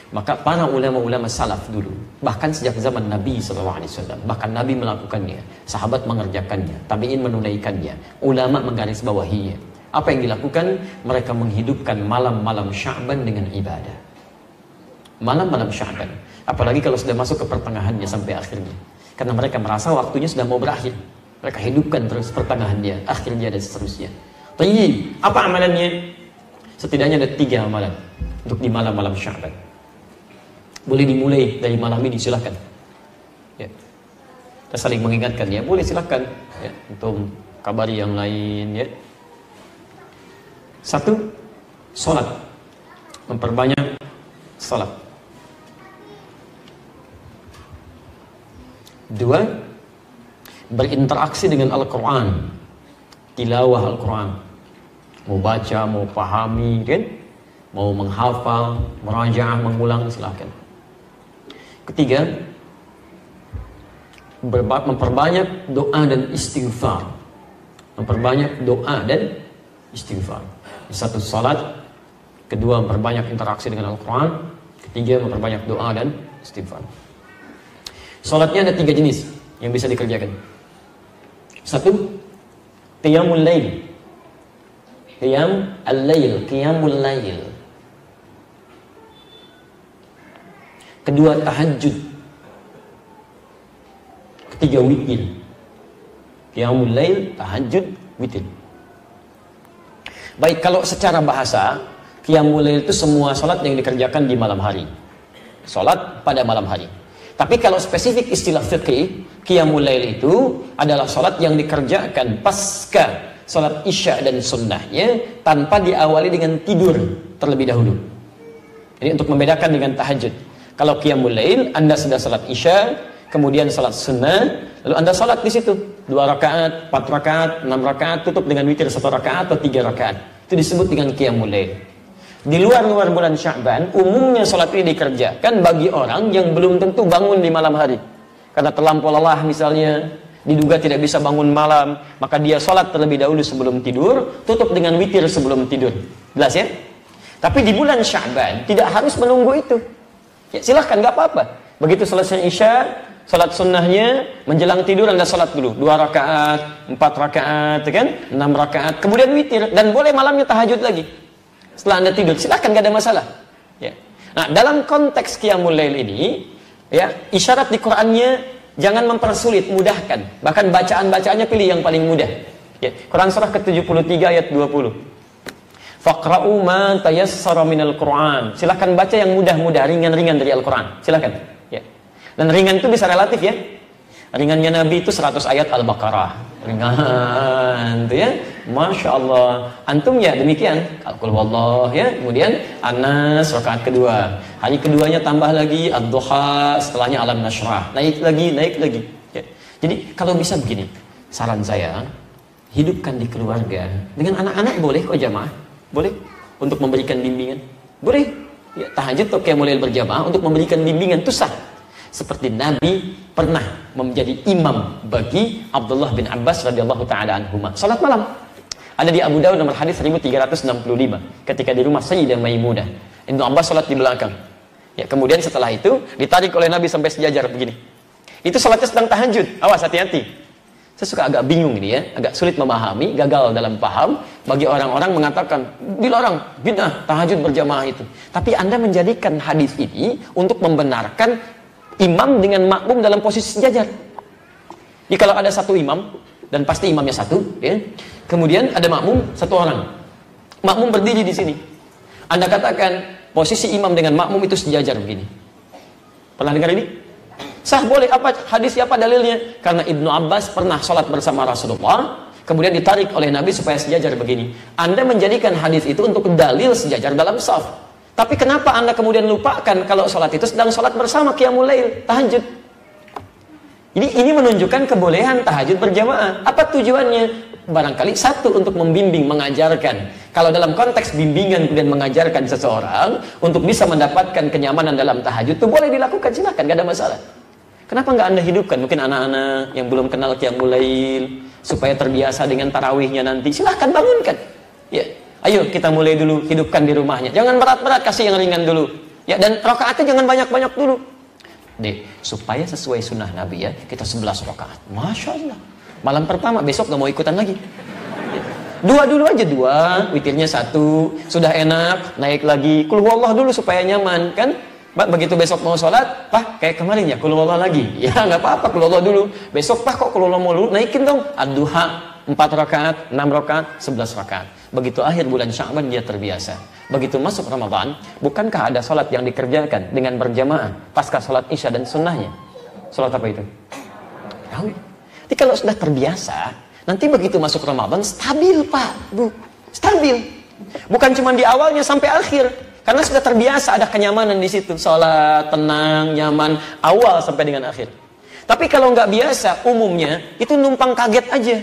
Maka para ulama-ulama salaf dulu, bahkan sejak zaman Nabi SAW, bahkan Nabi melakukannya, sahabat mengerjakannya, tabi'in menunaikannya, ulama menggarisbawahinya. Apa yang dilakukan? Mereka menghidupkan malam-malam Sya'ban dengan ibadah. Malam-malam Sya'ban, apalagi kalau sudah masuk ke pertengahannya sampai akhirnya, karena mereka merasa waktunya sudah mau berakhir, mereka hidupkan terus pertengahannya, akhirnya dan seterusnya. Tayyib, apa amalannya? Setidaknya ada 3 amalan untuk di malam-malam Sya'ban. Boleh dimulai dari malam ini, silahkan. Ya. Kita saling mengingatkan ya, boleh silahkan. Ya, untuk kabari yang lain ya. 1, sholat, memperbanyak sholat. 2, berinteraksi dengan Al-Quran, tilawah Al-Quran, mau baca, mau pahami kan, mau menghafal, merajaah, mengulang, silahkan. 3, memperbanyak doa dan istighfar. Memperbanyak doa dan istighfar. 1, salat. 2, memperbanyak interaksi dengan Al-Quran. 3, memperbanyak doa dan istighfar. Salatnya ada 3 jenis yang bisa dikerjakan. 1, qiyamul lail. Qiyam al-lail, qiyamul lail. 2, tahajud. 3, witir. Qiyamul lail, tahajud, witir. Baik, kalau secara bahasa, qiyamul lail itu semua salat yang dikerjakan di malam hari. Salat pada malam hari. Tapi kalau spesifik istilah fiqih, qiyamul lail itu adalah salat yang dikerjakan pasca salat isya dan sunnahnya tanpa diawali dengan tidur terlebih dahulu. Jadi untuk membedakan dengan tahajud. Kalau qiyamul lail, Anda sudah salat isya, kemudian salat sunnah, lalu Anda salat di situ 2 rakaat, 4 rakaat, 6 rakaat, tutup dengan witir 1 rakaat atau 3 rakaat. Itu disebut dengan qiyamul lail. Di luar bulan Sya'ban, umumnya salat ini dikerjakan bagi orang yang belum tentu bangun di malam hari. Karena terlampau lelah misalnya, diduga tidak bisa bangun malam, maka dia salat terlebih dahulu sebelum tidur, tutup dengan witir sebelum tidur. Jelas ya? Tapi di bulan Sya'ban tidak harus menunggu itu. Ya, silahkan, nggak apa-apa. Begitu selesai isya, salat sunnahnya, menjelang tidur Anda salat dulu 2 rakaat, 4 rakaat, kan? 6 rakaat, kemudian witir, dan boleh malamnya tahajud lagi setelah Anda tidur, silahkan, nggak ada masalah. Ya. Nah, dalam konteks qiyamul lail ini, ya, isyarat di Qur'annya jangan mempersulit, mudahkan. Bahkan bacaan-bacaannya pilih yang paling mudah. Ya. Quran surah ke-73 ayat 20. Faqra'u ma tayassara minal Qur'an. Silakan baca yang mudah-mudah, ringan-ringan dari Al-Qur'an. Silakan. Ya. Dan ringan itu bisa relatif ya. Ringannya Nabi itu 100 ayat Al-Baqarah. Ringan itu ya. Masya Allah. Antum ya demikian. Qul huwallah ya. Kemudian An-Nas rakaat kedua. Hari keduanya tambah lagi Ad-Duha, setelahnya Alam Nashrah. Naik lagi. Ya. Jadi kalau bisa begini, saran saya, hidupkan di keluarga. Dengan anak-anak boleh kok jamaah. Boleh untuk memberikan bimbingan, boleh ya, tahajud atau qiyamul lail berjamaah untuk memberikan bimbingan itu sah. Seperti Nabi pernah menjadi imam bagi Abdullah bin Abbas radhiyallahu taala anhuma. Salat malam ada di Abu Dawud nomor hadis 1365 ketika di rumah Sayyidah Maimunah. Ibnu Abbas salat di belakang. Ya, kemudian setelah itu ditarik oleh Nabi sampai sejajar begini. Itu salatnya sedang tahajud. Awas, hati-hati. Saya suka agak bingung ini ya, agak sulit memahami, gagal dalam paham. Bagi orang-orang mengatakan, dilarang, bid'ah, tahajud berjamaah itu. Tapi Anda menjadikan hadis ini untuk membenarkan imam dengan makmum dalam posisi sejajar. Jadi kalau ada satu imam, dan pasti imamnya satu, ya, kemudian ada makmum, 1 orang. Makmum berdiri di sini. Anda katakan, posisi imam dengan makmum itu sejajar begini. Pernah dengar ini? Sah, boleh. Apa hadisnya, apa dalilnya? Karena Ibnu Abbas pernah sholat bersama Rasulullah, kemudian ditarik oleh Nabi supaya sejajar begini. Anda menjadikan hadis itu untuk dalil sejajar dalam shaf. Tapi kenapa Anda kemudian lupakan kalau sholat itu sedang sholat bersama qiyamul lail, tahajud? Jadi ini menunjukkan kebolehan tahajud berjamaah. Apa tujuannya? Barangkali 1 untuk membimbing, mengajarkan. Kalau dalam konteks bimbingan kemudian mengajarkan seseorang untuk bisa mendapatkan kenyamanan dalam tahajud, itu boleh dilakukan, silakan, gak ada masalah. Kenapa nggak Anda hidupkan? Mungkin anak-anak yang belum kenal qiyamul lail, supaya terbiasa dengan tarawihnya nanti, silahkan bangunkan. Ya, ayo kita mulai dulu, hidupkan di rumahnya. Jangan berat-berat, kasih yang ringan dulu. Ya, dan rakaatnya jangan banyak-banyak dulu. Supaya sesuai sunnah Nabi ya, kita 11 rakaat. Masya Allah. Malam pertama, besok gak mau ikutan lagi. Dua dulu aja, 2, witirnya 1, sudah enak, naik lagi. Qul huwallah dulu supaya nyaman, kan? Begitu besok mau sholat, Pak, kayak kemarin ya, Qul huwallah lagi. Ya, nggak apa-apa, Qul huwallah dulu. Besok, Pak, kok Qul huwallah mau dulu? Naikin dong. Ad-duha, 4 rakaat, 6 rakaat, 11 rakaat. Begitu akhir bulan Sya'ban dia terbiasa. Begitu masuk Ramadan, bukankah ada sholat yang dikerjakan dengan berjamaah pasca sholat Isya dan sunnahnya? Sholat apa itu? Tahu. Jadi kalau sudah terbiasa, nanti begitu masuk Ramadan stabil, Pak, Bu. Stabil. Bukan cuma di awalnya sampai akhir. Karena sudah terbiasa, ada kenyamanan di situ. Sholat, tenang, nyaman, awal sampai dengan akhir. Tapi kalau nggak biasa, umumnya itu numpang kaget aja.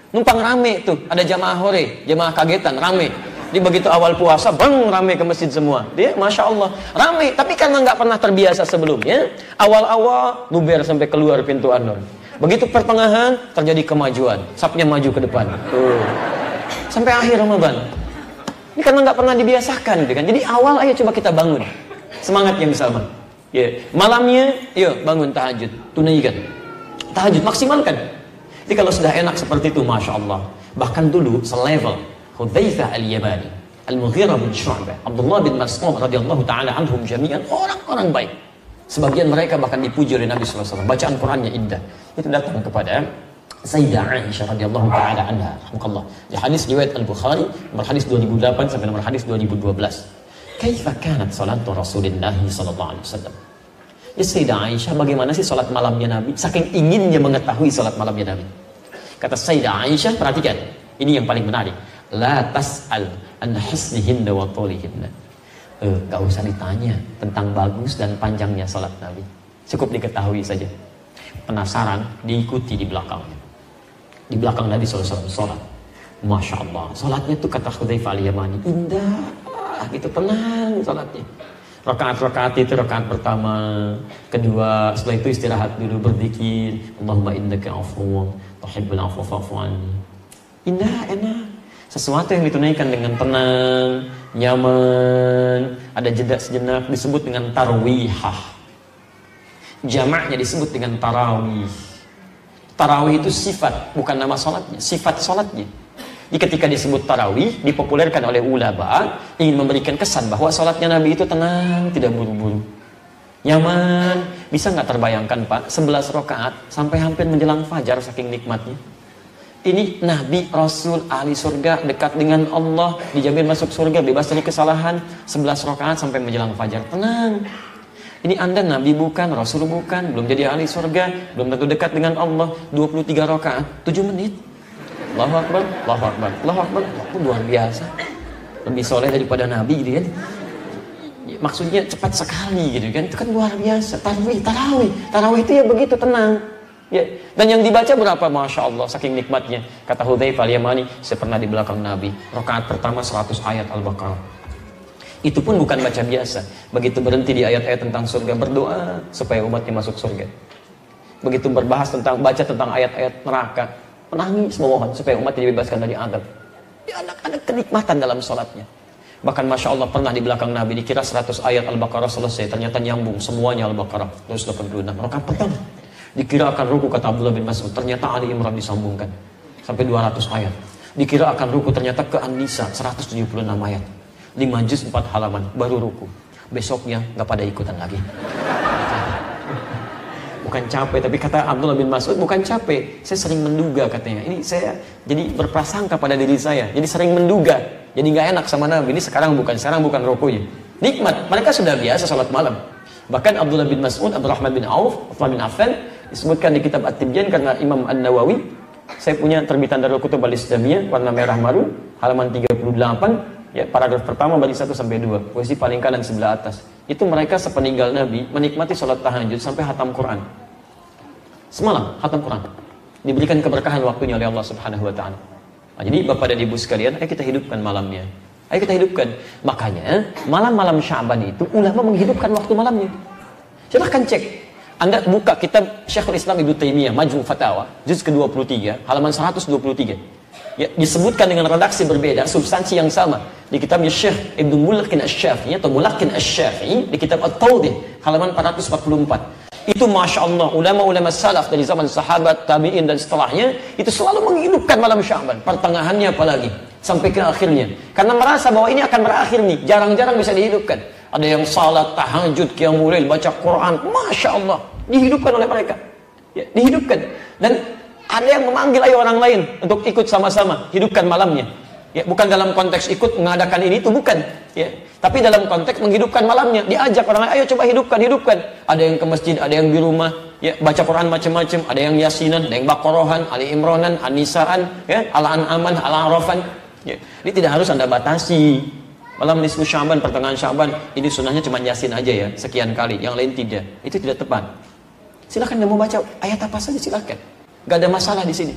Numpang rame tuh. Ada jamaah hore, jamaah kagetan, rame. Jadi begitu awal puasa, bang, rame ke masjid semua. Dia, Masya Allah, rame. Tapi karena nggak pernah terbiasa sebelumnya, awal-awal luber sampai keluar pintu An-Nur. Begitu pertengahan, terjadi kemajuan. Sapnya maju ke depan. Tuh. Sampai akhir Ramadan. Ini karena nggak pernah dibiasakan, gitu kan? Jadi awal ayo coba kita bangun semangat yang sama. Ya, malamnya, yuk bangun tahajud, tunaikan tahajud, maksimalkan. Jadi kalau sudah enak seperti itu, Masya Allah. Bahkan dulu selevel Hudzaifah al-Yamani, Al-Mughirah bin Syu'bah, Abdullah bin Mas'ud radhiyallahu taala anhum jami'an, orang-orang baik. Sebagian mereka bahkan dipuji oleh Nabi SAW. Bacaan Qurannya indah. Itu datang kepada Sayyidah Aisyah radhiyallahu taala anha, rahimahullah. Di hadis riwayat Al-Bukhari, nomor hadis 2008 sampai nomor hadis 2012. Kaifa kanat salatu Rasulillah sallallahu alaihi wasallam? Ya Sayyidah Aisyah, bagaimana sih salat malamnya Nabi? Saking inginnya mengetahui salat malamnya Nabi. Kata Sayyidah Aisyah, perhatikan. Ini yang paling menarik. La tas'al an husnihinna wa tulihinna. Gak usah ditanya tentang bagus dan panjangnya salat Nabi. Cukup diketahui saja. Penasaran, diikuti di belakangnya. Di belakang Nabi SAW sholat. Masya Allah, sholatnya tuh kata Hudzaifah al-Yamani, indah, gitu, tenang sholatnya. Rakaat-rakaat itu, rakaat pertama, kedua, setelah itu istirahat dulu, berzikir, Allahumma innaka afuwwun tuhibbul afwa fa'fu anni. Indah, enak. Sesuatu yang ditunaikan dengan tenang, nyaman, ada jeda sejenak, disebut dengan tarwihah. Jamaknya disebut dengan tarawih. Tarawih itu sifat, bukan nama sholatnya, sifat sholatnya. Jadi ketika disebut tarawih, dipopulerkan oleh ulama, ingin memberikan kesan bahwa sholatnya Nabi itu tenang, tidak buru-buru, nyaman. Bisa nggak terbayangkan, Pak, 11 rakaat sampai hampir menjelang fajar saking nikmatnya. Ini Nabi, Rasul, ahli surga, dekat dengan Allah, dijamin masuk surga, bebas dari kesalahan, 11 rakaat sampai menjelang fajar, tenang. Ini Anda Nabi bukan, Rasul bukan, belum jadi ahli surga, belum tentu dekat dengan Allah, 23 rakaat, 7 menit. Allahu Akbar, Allahu Akbar, Allahu Akbar. Itu luar biasa. Lebih soleh daripada Nabi gitu kan. Maksudnya cepat sekali gitu kan. Itu kan luar biasa. Tarawih itu ya begitu tenang. Ya. Dan yang dibaca berapa? Masya Allah, saking nikmatnya. Kata Hudzaifah al-Yamani, saya pernah di belakang Nabi. Rakaat pertama 100 ayat Al-Baqarah. Itu pun bukan baca biasa. Begitu berhenti di ayat-ayat tentang surga, berdoa supaya umatnya masuk surga. Begitu baca tentang ayat-ayat neraka, menangis memohon supaya umatnya dibebaskan dari azab. Ya, ada kenikmatan dalam sholatnya. Bahkan Masya Allah pernah di belakang Nabi, dikira 100 ayat Al-Baqarah selesai, ternyata nyambung semuanya Al-Baqarah 186. Rakaat pertama dikira akan ruku, kata Abdullah bin Mas'ud, ternyata Ali Imran disambungkan sampai 200 ayat. Dikira akan ruku, ternyata ke An-Nisa 176 ayat. 5 juz 4 halaman baru ruku. Besoknya nggak pada ikutan lagi. Bukan capek, tapi kata Abdullah bin Mas'ud, bukan capek, saya sering menduga, katanya. Ini saya jadi berprasangka pada diri saya, jadi sering menduga, jadi nggak enak sama Nabi. Ini sekarang bukan rukunya. Nikmat, mereka sudah biasa salat malam. Bahkan Abdullah bin Mas'ud, Abdurrahman bin Auf, Uthman bin Affan disebutkan di kitab At-Tibyan karena Imam An-Nawawi. Saya punya terbitan Darul Kutub Al-Islamiyah warna merah marun, halaman 38. Ya, paragraf pertama bagi 1 sampai 2, posisi paling kanan sebelah atas. Itu mereka sepeninggal Nabi menikmati sholat tahajud sampai hatam Quran. Semalam hatam Quran. Diberikan keberkahan waktunya oleh Allah Subhanahu wa taala. Nah, jadi Bapak dan Ibu sekalian, ayo kita hidupkan malamnya. Ayo kita hidupkan. Makanya malam-malam Sya'ban itu ulama menghidupkan waktu malamnya. Silahkan cek. Anda buka kitab Syekhul Islam Ibnu Taimiyah Majmu' Fatawa, juz ke-23, halaman 123. Ya, disebutkan dengan redaksi berbeda, substansi yang sama. Di kitabnya Syekh Ibnu Mulakin Asy-Syafi'i atau Mulakin Asy-Syafi'i di kitab At-Tawdih halaman 444. Itu Masya Allah, ulama-ulama salaf dari zaman sahabat, tabi'in dan setelahnya itu selalu menghidupkan malam Sya'ban, pertengahannya apalagi sampai ke akhirnya, karena merasa bahwa ini akan berakhir nih, jarang-jarang bisa dihidupkan. Ada yang salat tahajud, qiyamul lail, baca Quran, Masya Allah, dihidupkan oleh mereka, ya, dihidupkan. Dan ada yang memanggil ayo orang lain untuk ikut sama-sama hidupkan malamnya. Ya, bukan dalam konteks ikut mengadakan ini itu, bukan, ya. Tapi dalam konteks menghidupkan malamnya, diajak orang lain, ayo coba hidupkan. Ada yang ke masjid, ada yang di rumah, ya, baca Quran macam-macam, ada yang Yasinan, ada yang Baqarahan, Ali Imranan, An-Nisaan, ya, Al-An'aman, Al-Arafan. Ya. Ini tidak harus Anda batasi. Malam nisfu Sya'ban, pertengahan Sya'ban, ini sunnahnya cuma Yasin aja ya, sekian kali, yang lain tidak. Itu tidak tepat. Silakan Anda mau baca ayat apa saja silakan. Gak ada masalah di sini.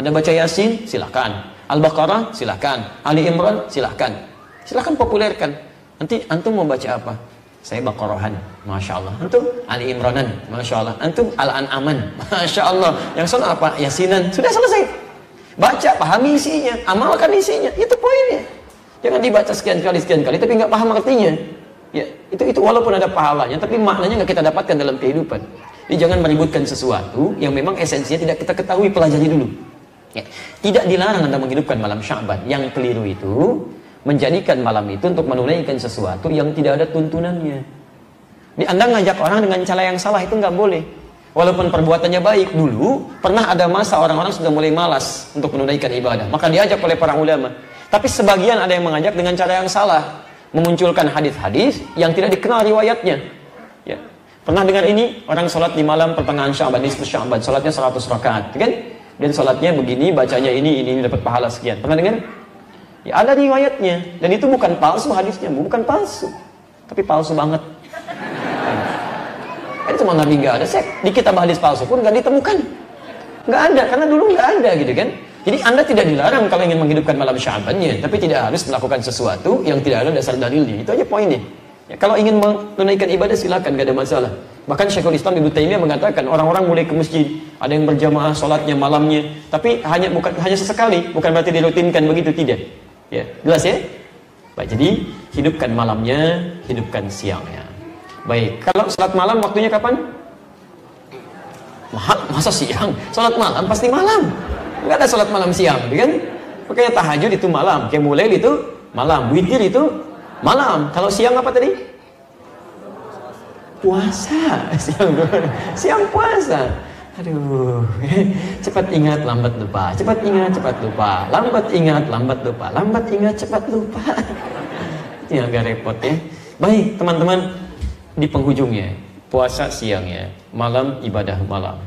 Anda baca Yasin, silakan. Al-Baqarah, silakan. Ali Imran, silakan. Silakan populerkan. Nanti antum mau baca apa? Saya Baqarahan, Masya Allah. Antum Ali Imranan, Masya Allah. Antum Al-An'aman, Masya Allah. Yang sana apa? Yasinan. Sudah selesai. Baca, pahami isinya, amalkan isinya. Itu poinnya. Jangan dibaca sekian kali, tapi nggak paham artinya. Ya, itu walaupun ada pahalanya, tapi maknanya nggak kita dapatkan dalam kehidupan. Jadi jangan meributkan sesuatu yang memang esensinya tidak kita ketahui, pelajari dulu. Ya. Tidak dilarang Anda menghidupkan malam Sya'ban. Yang keliru itu menjadikan malam itu untuk menunaikan sesuatu yang tidak ada tuntunannya. Anda ngajak orang dengan cara yang salah, itu nggak boleh. Walaupun perbuatannya baik. Dulu pernah ada masa orang-orang sudah mulai malas untuk menunaikan ibadah, maka diajak oleh para ulama. Tapi sebagian ada yang mengajak dengan cara yang salah, memunculkan hadis-hadis yang tidak dikenal riwayatnya. Ya. Pernah dengar ini, orang sholat di malam pertengahan Sya'ban, nisfu Sya'ban, sholatnya 100 rakaat, kan? Dan sholatnya begini, bacanya ini dapat pahala sekian. Pernah dengar? Ya, ada riwayatnya. Dan itu bukan palsu hadisnya, bukan palsu, tapi palsu banget. Itu cuma Nabi nggak ada. Di kitab hadis palsu pun nggak ditemukan, nggak ada, karena dulu nggak ada, gitu kan? Jadi Anda tidak dilarang kalau ingin menghidupkan malam Sya'bannya, tapi tidak harus melakukan sesuatu yang tidak ada dasar dalilnya. Itu aja poinnya. Ya, kalau ingin menunaikan ibadah silakan, gak ada masalah. Bahkan Syekhul Islam Ibnu Taimiyah mengatakan orang-orang mulai ke masjid, ada yang berjamaah sholatnya malamnya, tapi bukan hanya sesekali, bukan berarti dirutinkan begitu, tidak. Ya, jelas ya? Baik, jadi hidupkan malamnya, hidupkan siangnya. Baik, kalau sholat malam waktunya kapan? Masa siang? Sholat malam pasti malam. Nggak ada sholat malam siang, kan? Makanya tahajud itu malam, qiyamul lail itu malam, witir itu malam. Kalau siang apa tadi? Puasa. Siang puasa. Aduh, cepat ingat, lambat lupa. Cepat ingat, cepat lupa. Lambat ingat, lambat lupa. Lambat ingat, cepat lupa. Ini agak repot ya. Baik, teman-teman, di penghujungnya, puasa siangnya, malam ibadah malam.